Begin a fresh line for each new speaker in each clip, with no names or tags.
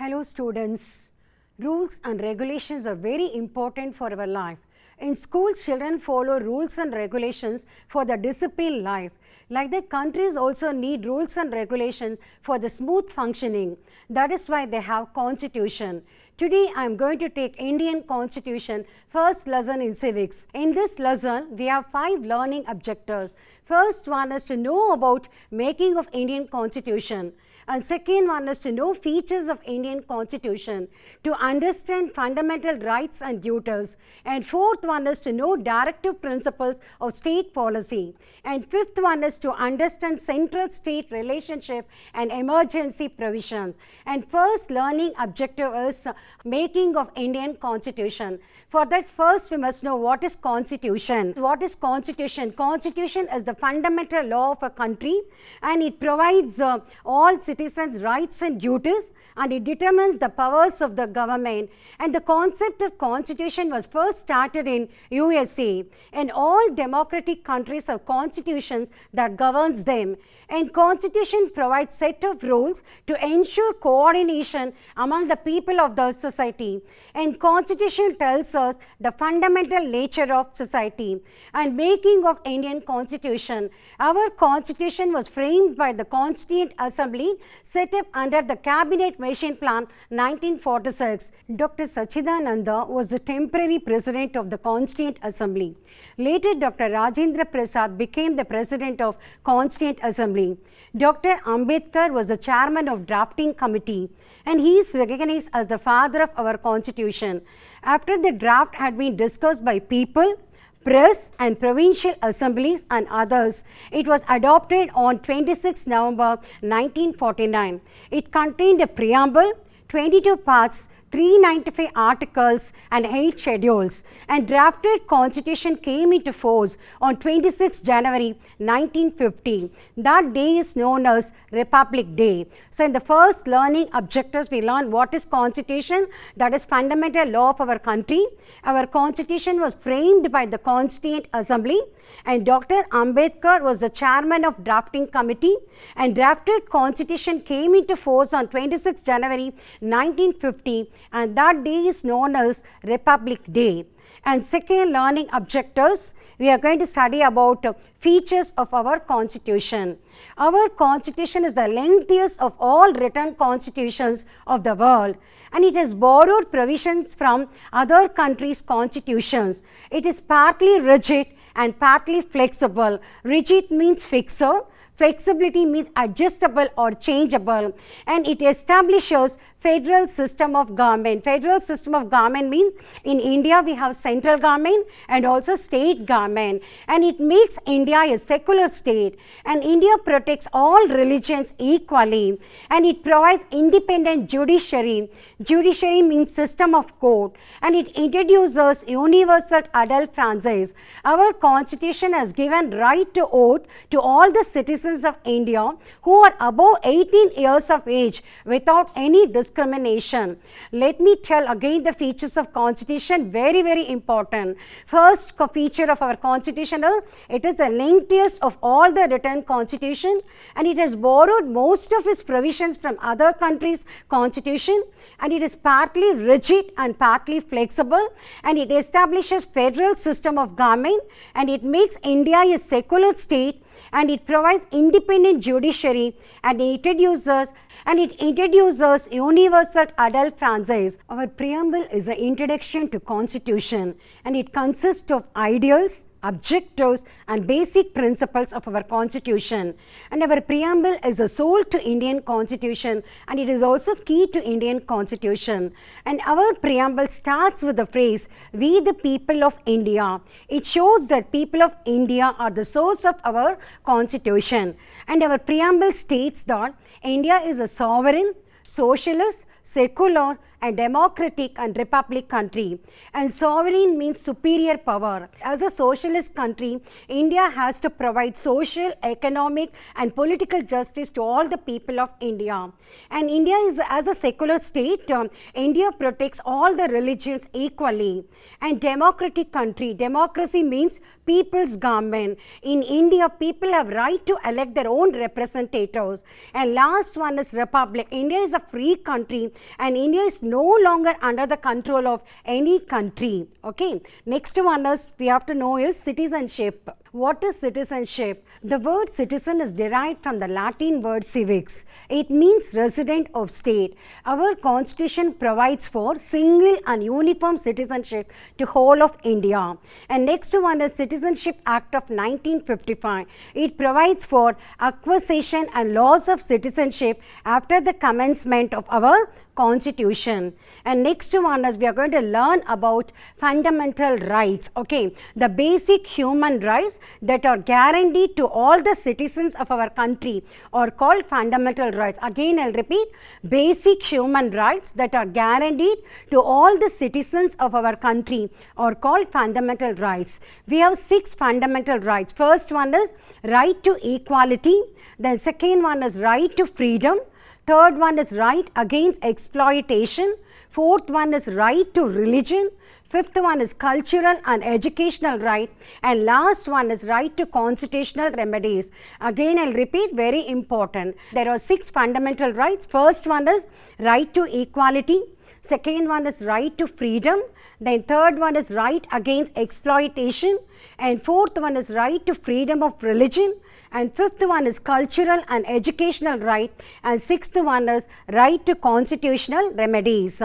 Hello students, rules and regulations are very important for our life. In school, children follow rules and regulations for the disciplined life. Like that, countries also need rules and regulations for the smooth functioning. That is why they have constitution. Today I am going to take Indian Constitution first lesson in civics. In this lesson, we have 5 learning objectives. First one is to know about making of Indian Constitution. And second one is to know features of Indian Constitution, to understand fundamental rights and duties. And fourth one is to know directive principles of state policy. And fifth one is to understand central-state relationship and emergency provisions. And first learning objective is making of Indian Constitution. For that, first we must know what is Constitution. What is Constitution? Constitution is the fundamental law of a country, and it provides all citizens' rights and duties, and it determines the powers of the government. And the concept of Constitution was first started in USA, and all democratic countries have constitutions that governs them. And Constitution provides set of rules to ensure coordination among the people of the society. And Constitution tells us the fundamental nature of society. And making of Indian Constitution. Our Constitution was framed by the Constituent Assembly set up under the Cabinet Mission Plan 1946. Dr. Sachidananda was the temporary president of the Constituent Assembly. Later, Dr. Rajendra Prasad became the president of Constituent Assembly. Dr. Ambedkar was the chairman of drafting committee, and he is recognized as the father of our Constitution. After the draft had been discussed by people, press and provincial assemblies and others, it was adopted on 26 November 1949. It contained a preamble, 22 parts, 395 articles and 8 schedules, and drafted constitution came into force on 26 January 1950. That day is known as Republic Day. So in the first learning objectives, we learned what is Constitution, that is fundamental law of our country. Our Constitution was framed by the Constituent Assembly, and Dr. Ambedkar was the chairman of drafting committee, and drafted constitution came into force on 26 January 1950, and that day is known as Republic Day. And second learning objectives, we are going to study about features of our Constitution. Our Constitution is the lengthiest of all written constitutions of the world, and it has borrowed provisions from other countries' constitutions. It is partly rigid and partly flexible. Rigid means fixer, flexibility means adjustable or changeable, and it establishes federal system of government. Federal system of government means in India we have central government and also state government, and it makes India a secular state, and India protects all religions equally, and it provides independent judiciary. Judiciary means system of court, and it introduces universal adult franchise. Our Constitution has given right to vote to all the citizens of India who are above 18 years of age without any discrimination. Let me tell again the features of Constitution, very important. First feature of our Constitution is it is the lengthiest of all the written constitution, and it has borrowed most of its provisions from other countries' constitution, and it is partly rigid and partly flexible, and it establishes federal system of government, and it makes India a secular state, and it provides independent judiciary, and it introduces universal adult franchise. Our preamble is an introduction to Constitution, and it consists of ideals, objectives and basic principles of our Constitution. And our preamble is the soul to Indian Constitution, and it is also key to Indian Constitution. And our preamble starts with the phrase, "We the people of India." It shows that people of India are the source of our Constitution. And our preamble states that India is a sovereign, socialist, secular and democratic and republic country, and sovereign means superior power. As a socialist country, India has to provide social, economic and political justice to all the people of India. And India is as a secular state, India protects all the religions equally. And democratic country, democracy means people's government. In India, people have right to elect their own representatives. And last one is republic. India is a free country and India is no longer under the control of any country. Okay. Next one is we have to know is citizenship. What is citizenship? The word citizen is derived from the Latin word civics. It means resident of state. Our constitution provides for single and uniform citizenship to whole of India. And next one is Citizenship Act of 1955. It provides for acquisition and loss of citizenship after the commencement of our constitution. And next one is we are going to learn about fundamental rights. Okay, the basic human rights that are guaranteed to all the citizens of our country are called fundamental rights. Again I'll repeat, basic human rights that are guaranteed to all the citizens of our country are called fundamental rights. We have 6 fundamental rights. First one is right to equality, then second one is right to freedom, third one is right against exploitation, fourth one is right to religion, fifth one is cultural and educational right, and last one is right to constitutional remedies. Again I'll repeat, very important. There are 6 fundamental rights. First one is right to equality, second one is right to freedom, then third one is right against exploitation, and fourth one is right to freedom of religion, and fifth one is cultural and educational right, and sixth one is right to constitutional remedies.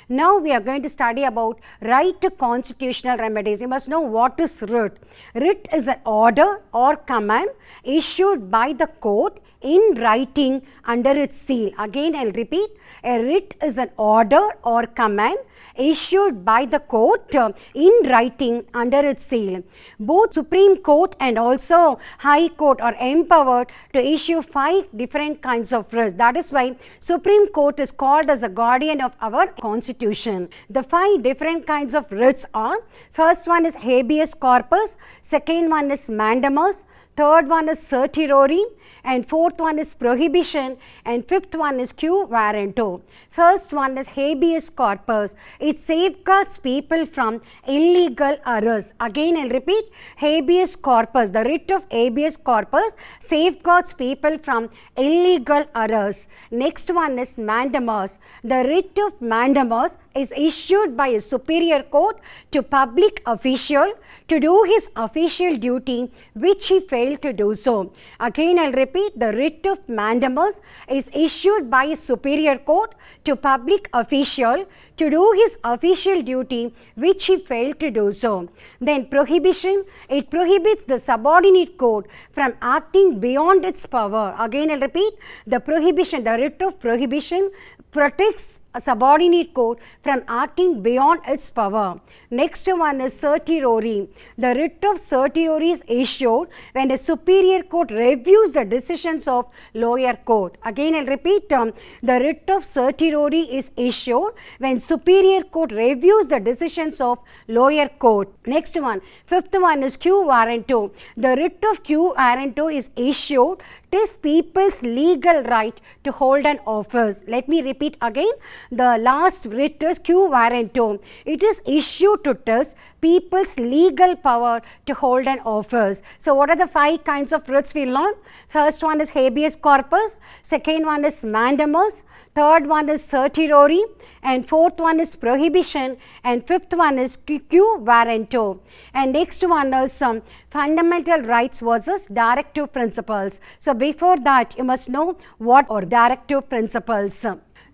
Now we are going to study about right to constitutional remedies. You must know what is writ. Writ is an order or command issued by the court in writing under its seal. Again I'll repeat, a writ is an order or command issued by the court in writing under its seal. Both Supreme Court and also High Court are empowered to issue 5 different kinds of writs. That is why Supreme Court is called as a guardian of our constitution. The 5 different kinds of writs are, first one is habeas corpus, second one is mandamus, third one is certiorari, and fourth one is prohibition, and fifth one is quo warranto. First one is habeas corpus. It safeguards people from illegal arrest. Again I'll repeat, habeas corpus, the writ of habeas corpus safeguards people from illegal arrest. Next one is mandamus. The writ of mandamus is issued by a superior court to public official to do his official duty which he failed to do so. Again I'll repeat, the writ of mandamus is issued by a superior court to public official to do his official duty which he failed to do so. Then prohibition, it prohibits the subordinate court from acting beyond its power. Again I'll repeat, the prohibition, the writ of prohibition protects a subordinate court from acting beyond its power. Next one is certiorari. The writ of certiorari is issued when a superior court reviews the decisions of lower court. Again I'll repeat, the writ of certiorari is issued when superior court reviews the decisions of lower court. Next one, fifth one is quo warranto. The writ of quo warranto is issued to test people's legal right to hold an office. Let me repeat again, the last writ is quo warranto. It is issued to test people's legal power to hold an office. So what are the 5 kinds of writs we learned? First one is habeas corpus, second one is mandamus, third one is certiorari, and fourth one is prohibition, and fifth one is quo warranto. And next one is fundamental rights versus directive principles. So before that, you must know what are directive principles.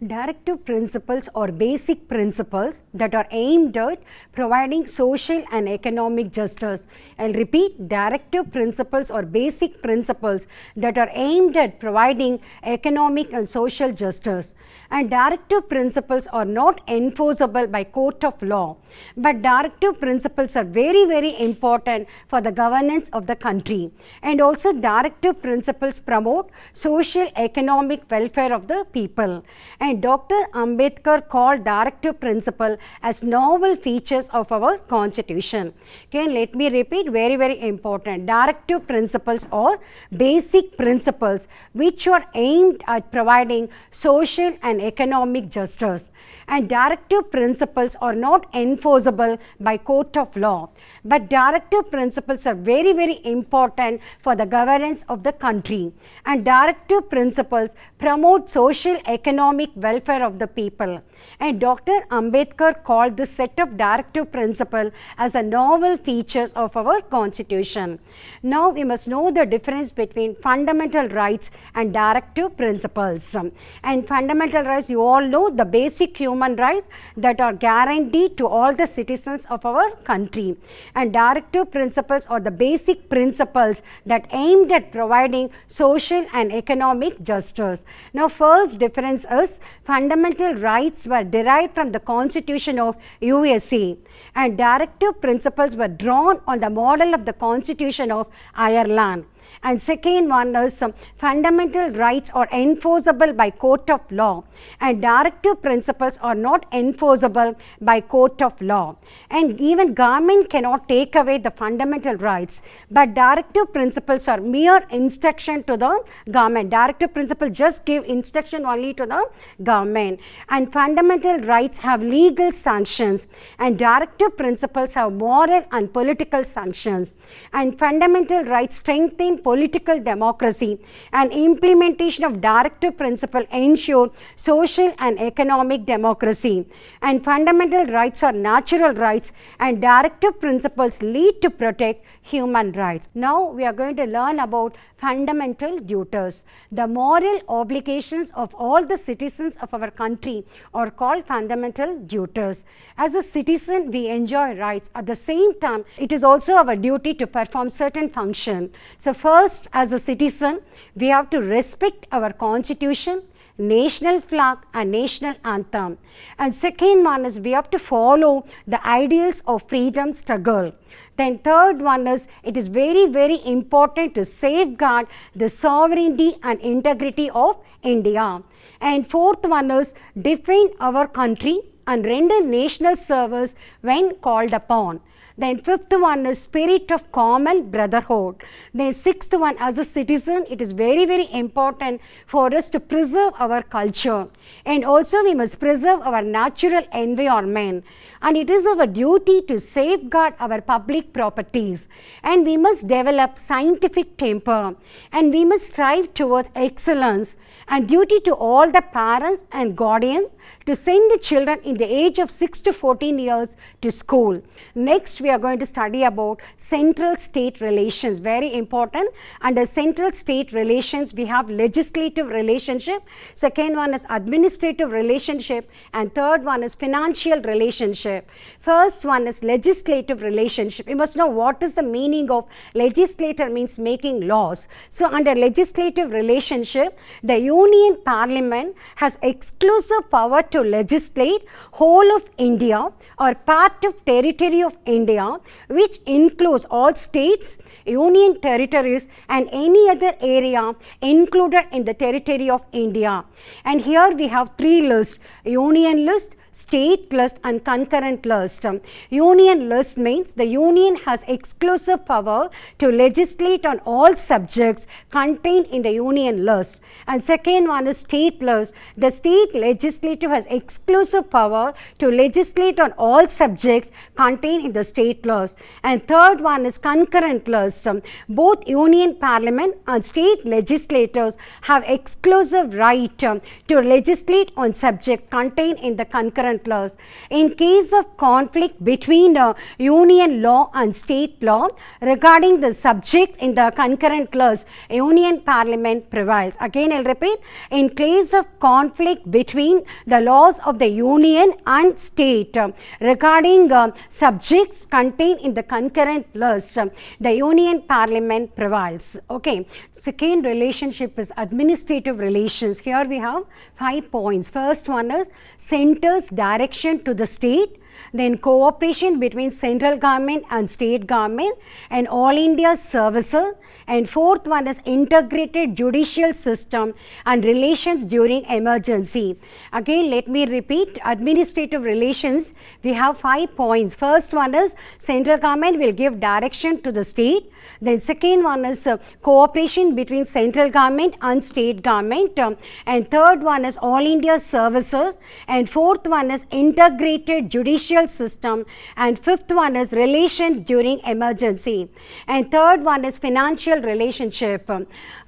Directive principles are basic principles that are aimed at providing social and economic justice. I'll repeat, directive principles are basic principles that are aimed at providing economic and social justice. And directive principles are not enforceable by court of law, but directive principles are very, very important for the governance of the country. And also directive principles promote social economic welfare of the people. And Dr. Ambedkar called directive principle as novel features of our constitution. Okay, let me repeat, very, very important. Directive principles are basic principles which are aimed at providing social and economic justice. And directive principles are not enforceable by court of law, but directive principles are very, very important for the governance of the country. And directive principles promote social economic welfare of the people. And Dr. Ambedkar called this set of directive principles as a novel features of our constitution. Now we must know the difference between fundamental rights and directive principles. And fundamental rights, you all know, the basic human rights that are guaranteed to all the citizens of our country. And directive principles are the basic principles that aimed at providing social and economic justice. Now first difference is fundamental rights were derived from the Constitution of USA, and directive principles were drawn on the model of the Constitution of Ireland. And second one is fundamental rights are enforceable by court of law, and directive principles are not enforceable by court of law. And even government cannot take away the fundamental rights, but directive principles are mere instruction to the government. Directive principles just give instruction only to the government, and fundamental rights have legal sanctions, and directive principles have moral and political sanctions. And fundamental rights strengthen political democracy, and implementation of directive principle ensure social and economic democracy. And fundamental rights are natural rights, and directive principles lead to protect human rights. Now we are going to learn about fundamental duties. The moral obligations of all the citizens of our country are called fundamental duties. As a citizen, we enjoy rights. At the same time, it is also our duty to perform certain function. So first, as a citizen, we have to respect our constitution, national flag and national anthem. And second one is we have to follow the ideals of freedom struggle. Then third one is it is very important to safeguard the sovereignty and integrity of India. And fourth one is defend our country and render national service when called upon. Then fifth one is spirit of common brotherhood. Then sixth one, as a citizen, it is very important for us to preserve our culture, and also we must preserve our natural environment, and it is our duty to safeguard our public properties, and we must develop scientific temper, and we must strive towards excellence, and duty to all the parents and guardians to send the children in the age of 6 to 14 years to school. Next, we are going to study about central state relations, very important. Under central state relations, we have legislative relationship, second one is administrative relationship, and third one is financial relationship. First one is legislative relationship. You must know what is the meaning of legislator, means making laws. So under legislative relationship, the Union Parliament has exclusive power to legislate whole of India or part of territory of India, which includes all states, union territories and any other area included in the territory of India. And here we have three lists: union list, state list and concurrent list. Union list means the union has exclusive power to legislate on all subjects contained in the union list. And second one is state list. The state legislature has exclusive power to legislate on all subjects contained in the state list. And third one is concurrent list. Both union parliament and state legislators have exclusive right to legislate on subject contained in the concurrent list. In case of conflict between union law and state law regarding the subject in the concurrent list, union parliament prevails. Again, I'll repeat, in case of conflict between the laws of the union and state regarding subjects contained in the concurrent list, the union parliament prevails. Okay. Second relationship is administrative relations. Here we have 5 points. First one is center's direction to the state, then cooperation between central government and state government and all India services, and fourth one is integrated judicial system and relations during emergency. Again, let me repeat, administrative relations, we have 5 points. First one is central government will give direction to the state. Then second one is cooperation between central government and state government, and third one is all India services, and fourth one is integrated judicial judicial system, and fifth one is relations during emergency, and third one is financial relationship.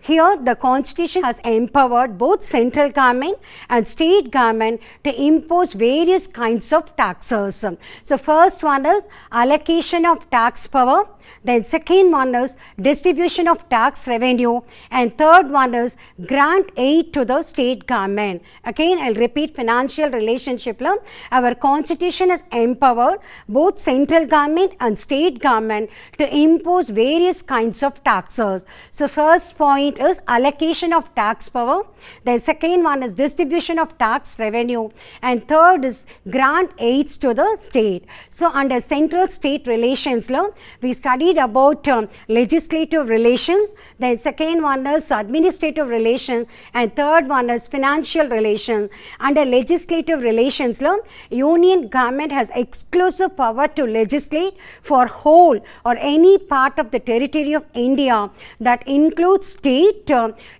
Here the constitution has empowered both central government and state government to impose various kinds of taxes. So first one is allocation of tax power, then second one is distribution of tax revenue, and third one is grant aid to the state government. Again, I'll repeat, financial relationship. Our constitution has empowered both central government and state government to impose various kinds of taxes. So first point is allocation of tax power, the second one is distribution of tax revenue, and third is grant aids to the state. So under central state relations law, we studied about legislative relations, then second one is administrative relations, and third one is financial relations. Under legislative relations law, union government has exclusive power to legislate for whole or any part of the territory of India that includes state,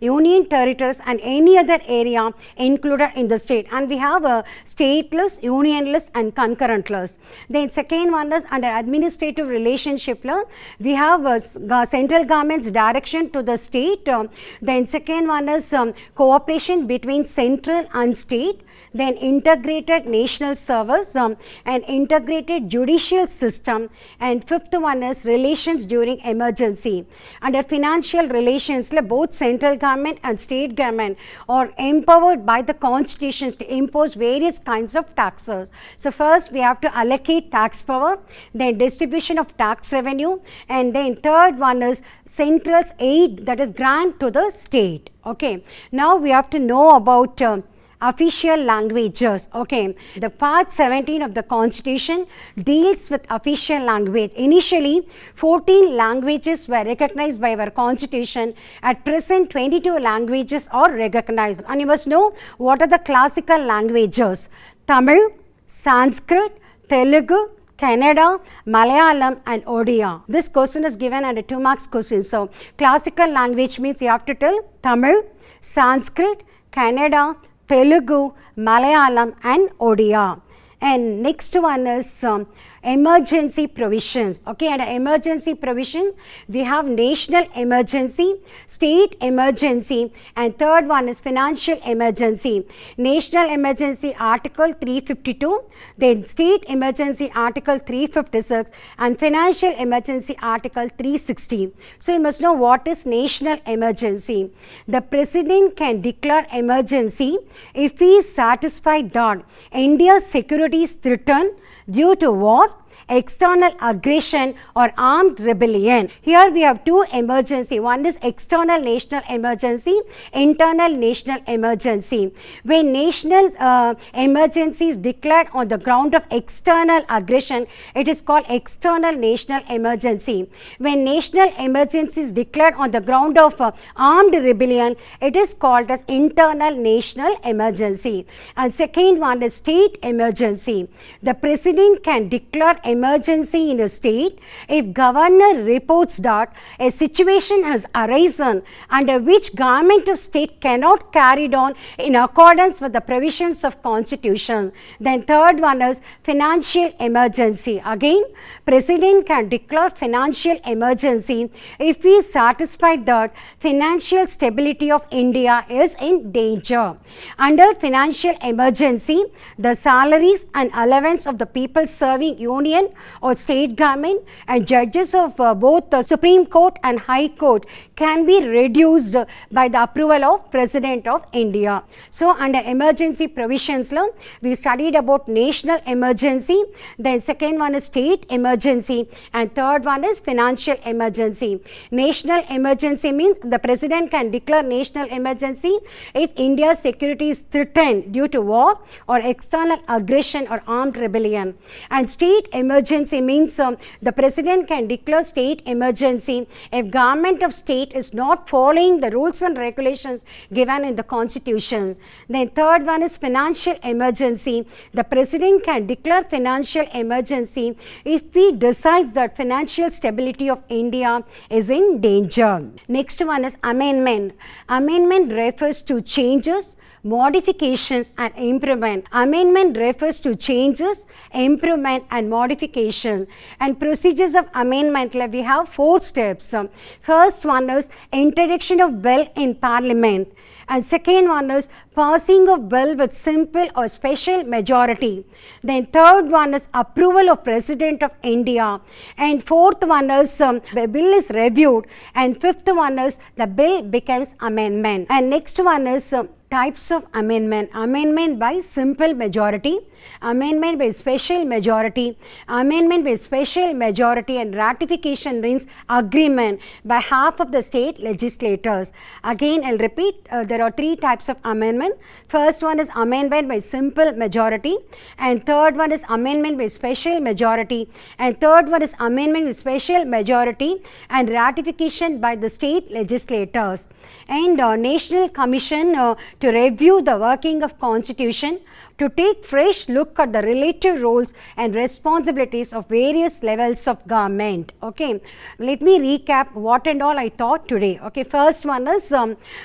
union territories and any other area included in the state, and we have a state list, union list and concurrent list. Then second one is under administrative relationship law, we have central government's direction to the state. Then second one is cooperation between central and state, then integrated national service and integrated judicial system, and fifth one is relations during emergency. Under financial relations, both central government and state government are empowered by the constitutions to impose various kinds of taxes. So first we have to allocate tax power, then distribution of tax revenue, and then third one is central's aid, that is grant to the state. Okay, now we have to know about official languages. Okay, the part 17 of the constitution deals with official language. Initially 14 languages were recognized by our constitution. At present 22 languages are recognized, and you must know what are the classical languages: Tamil, Sanskrit, Telugu, Kannada, Malayalam and Odia. This question is given under 2 marks question. So classical language means you have to tell Tamil, Sanskrit, Kannada, Telugu, Malayalam and Odia. And next one is emergency provisions. Okay, under emergency provision we have national emergency, state emergency, and third one is financial emergency. National emergency article 352, then state emergency article 356, and financial emergency article 360. So you must know what is national emergency. The president can declare emergency if he is satisfied that India's security is threatened due to war, external aggression or armed rebellion. Here we have two emergency. One is external national emergency, internal national emergency. When national emergency is declared on the ground of external aggression, it is called external national emergency. When national emergency is declared on the ground of armed rebellion, it is called as internal national emergency. And second one is state emergency. The president can declare emergency in a state if governor reports that a situation has arisen under which government of state cannot carry on in accordance with the provisions of constitution. Then third one is financial emergency. Again, president can declare financial emergency if he is satisfied that financial stability of India is in danger. Under financial emergency, the salaries and allowance of the people serving union or state government and judges of both the Supreme Court and High Court can be reduced by the approval of President of India. So under emergency provisions law, we studied about national emergency, then second one is state emergency, and third one is financial emergency. National emergency means the president can declare national emergency if India's security is threatened due to war or external aggression or armed rebellion. And state emergency means the president can declare state emergency if government of state is not following the rules and regulations given in the constitution. Then third one is financial emergency. The president can declare financial emergency if he decides that financial stability of India is in danger. Next one is amendment. Amendment refers to changes, modifications and improvement. Amendment refers to changes, improvement and modification. And procedures of amendment, we have 4 steps. First one is introduction of bill in Parliament. And second one is passing of bill with simple or special majority. Then third one is approval of President of India. And fourth one is the bill is reviewed. And fifth one is the bill becomes amendment. And next one is types of amendment. Amendment by simple majority, amendment by special majority, amendment by special majority, and ratification means agreement by half of the state legislators. Again, I'll repeat, there are 3 types of amendment. First one is amendment by simple majority, and third one is amendment by special majority, and third one is amendment with special majority and ratification by the state legislators. And National Commission to review the working of Constitution, to take fresh look at the relative roles and responsibilities of various levels of government. Okay, let me recap what and all I taught today. Okay, first one is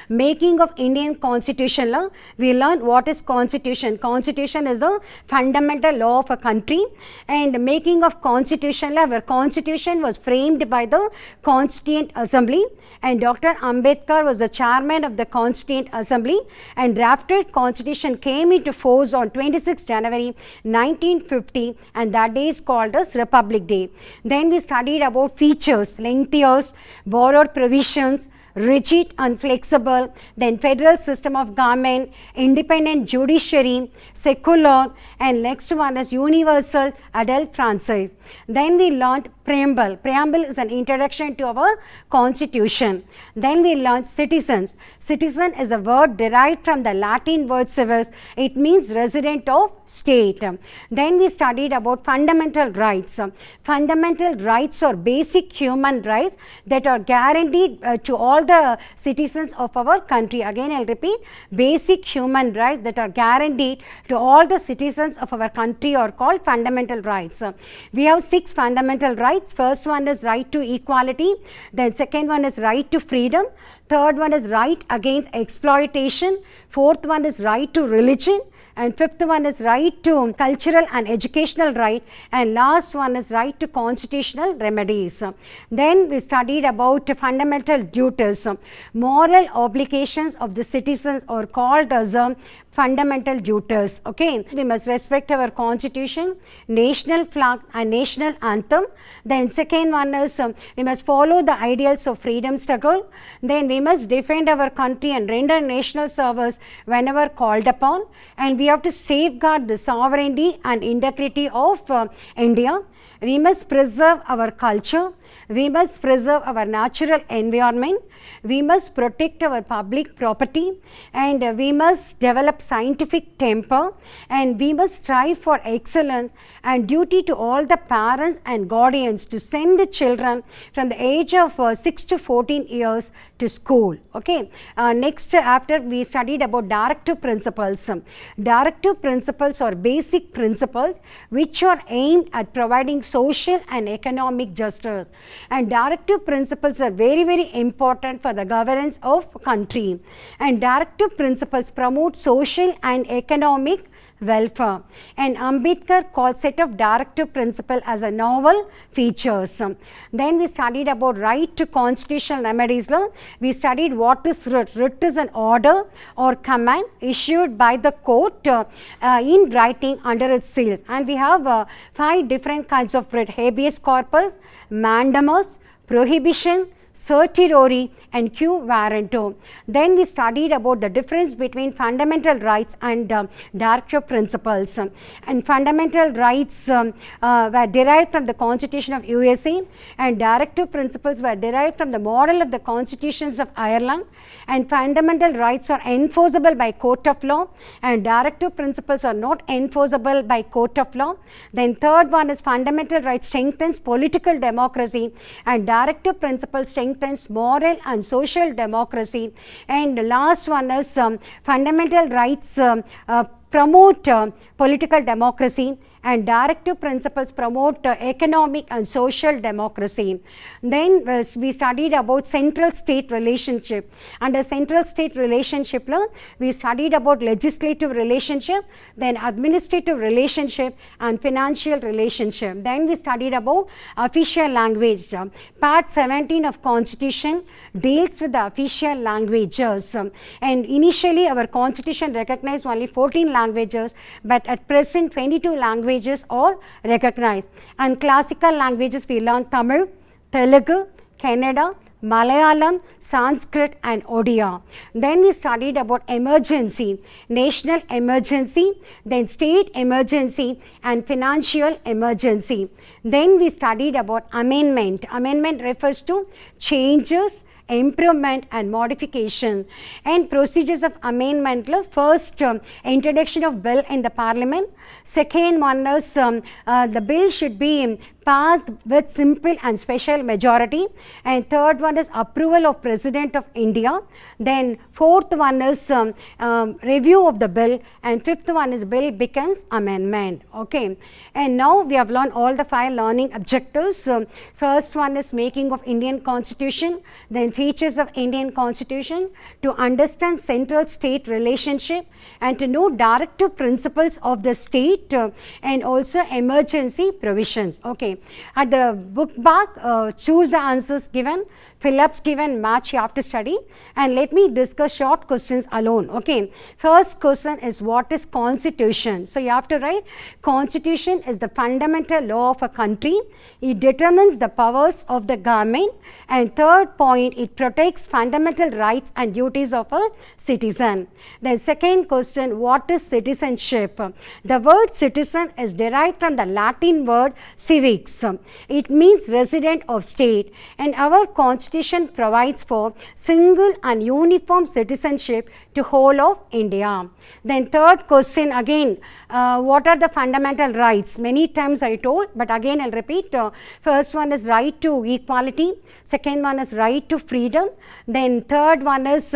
making of Indian Constitution law. We learned what is Constitution. Constitution is a fundamental law of a country, and making of Constitution law, where Constitution was framed by the Constituent Assembly, and Dr. Ambedkar was the chairman of the Constituent Assembly, and drafted Constitution came into force on 26 January 1950, and that day is called as Republic Day. Then we studied about features, lengthiest, borrowed provisions, rigid and flexible, then federal system of government, independent judiciary, secular, and next one is universal adult franchise. Then we learned preamble. Preamble is an introduction to our constitution. Then we learned citizens. Citizen is a word derived from the Latin word civis. It means resident of state. Then we studied about fundamental rights. Fundamental rights are basic human rights that are guaranteed to all the citizens of our country. Again, I'll repeat, basic human rights that are guaranteed to all the citizens of our country are called fundamental rights. We have 6 fundamental rights. First one is right to equality. Then second one is right to freedom. Third one is right against exploitation. Fourth one is right to religion. And fifth one is right to cultural and educational right, and last one is right to constitutional remedies. Then we studied about fundamental duties. Moral obligations of the citizens are called as fundamental duties. Okay, we must respect our constitution, national flag and national anthem. Then second one is we must follow the ideals of freedom struggle. Then we must defend our country and render national service whenever called upon, and we have to safeguard the sovereignty and integrity of India. We must preserve our culture. We must preserve our natural environment. We must protect our public property, and we must develop scientific temper, and we must strive for excellence and duty to all the parents and guardians to send the children from the age of 6 to 14 years to school. Okay. Next, after we studied about directive principles. Directive principles are basic principles which are aimed at providing social and economic justice, and directive principles are very, very important for the governance of country, and directive principles promote social and economic welfare, and Ambedkar called set of directive principle as a novel features. Then we studied about right to constitutional remedies law. We studied what is writ. Writ is an order or command issued by the court in writing under its seals, and we have 5 different kinds of writ: habeas corpus, mandamus, prohibition, certiorari, and quo warranto. Then we studied about the difference between fundamental rights and directive principles. And fundamental rights were derived from the Constitution of USA, and directive principles were derived from the model of the constitutions of Ireland. And fundamental rights are enforceable by court of law, and directive principles are not enforceable by court of law. Then third one is fundamental rights strengthens political democracy, and directive principles strengthens moral and social democracy. And the last one is fundamental rights promote political democracy, and directive principles promote economic and social democracy. Then we studied about central state relationship. Under central state relationship, we studied about legislative relationship, then administrative relationship, and financial relationship. Then we studied about official language. Part 17 of Constitution deals with the official languages. And initially our Constitution recognized only 14 languages, but at present 22 languages are recognized. And classical languages we learned Tamil, Telugu, Kannada, Malayalam, Sanskrit and Odia. Then we studied about emergency, national emergency, then state emergency and financial emergency. Then we studied about amendment. Amendment refers to changes, improvement and modification. And procedures of amendment, first introduction of bill in the parliament. Second one is the bill should be passed with simple and special majority, and third one is approval of President of India. Then fourth one is review of the bill, and fifth one is bill becomes amendment. Okay, and now we have learned all the 5 learning objectives. First one is making of Indian Constitution, then features of Indian Constitution, to understand central state relationship and to know directive principles of the state, and also emergency provisions. Okay, at the book back, choose the answers given, fill-ups given, match you have to study, and let me discuss short questions alone. Okay, first question is what is Constitution? So you have to write Constitution is the fundamental law of a country. It determines the powers of the government, and third point, it protects fundamental rights and duties of a citizen. Then second question, what is citizenship? The word citizen is derived from the Latin word civics. It means resident of state, and our Constitution provides for single and uniform citizenship to whole of India. Then third question again, what are the fundamental rights? Many times I told, but again I'll repeat. First one is right to equality, second one is right to freedom, then third one is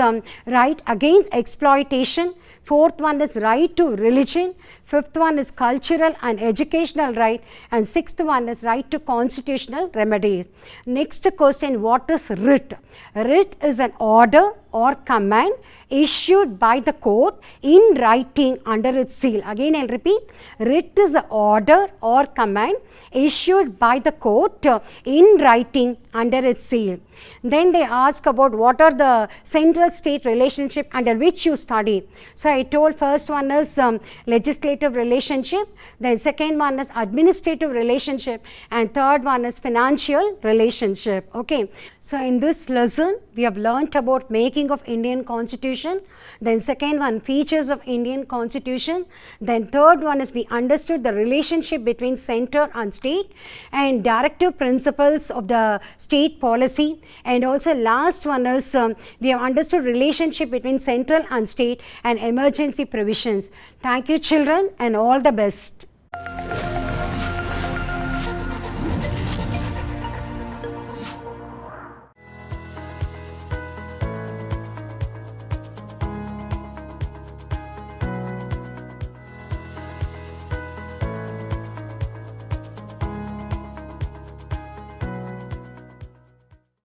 right against exploitation, fourth one is right to religion, fifth one is cultural and educational right, and sixth one is right to constitutional remedies. Next question, what is writ? Writ is an order or command issued by the court in writing under its seal. Again I'll repeat, writ is an order or command issued by the court in writing under its seal. Then they ask about what are the central state relationship under which you study. So I told first one is legislative relationship, then second one is administrative relationship, and third one is financial relationship. Okay, so in this lesson we have learnt about making of Indian Constitution, then second one features of Indian Constitution, then third one is we understood the relationship between center and state, and directive principles of the state policy, and also last one is we have understood relationship between central and state and emergency provisions. Thank you children, and all the best.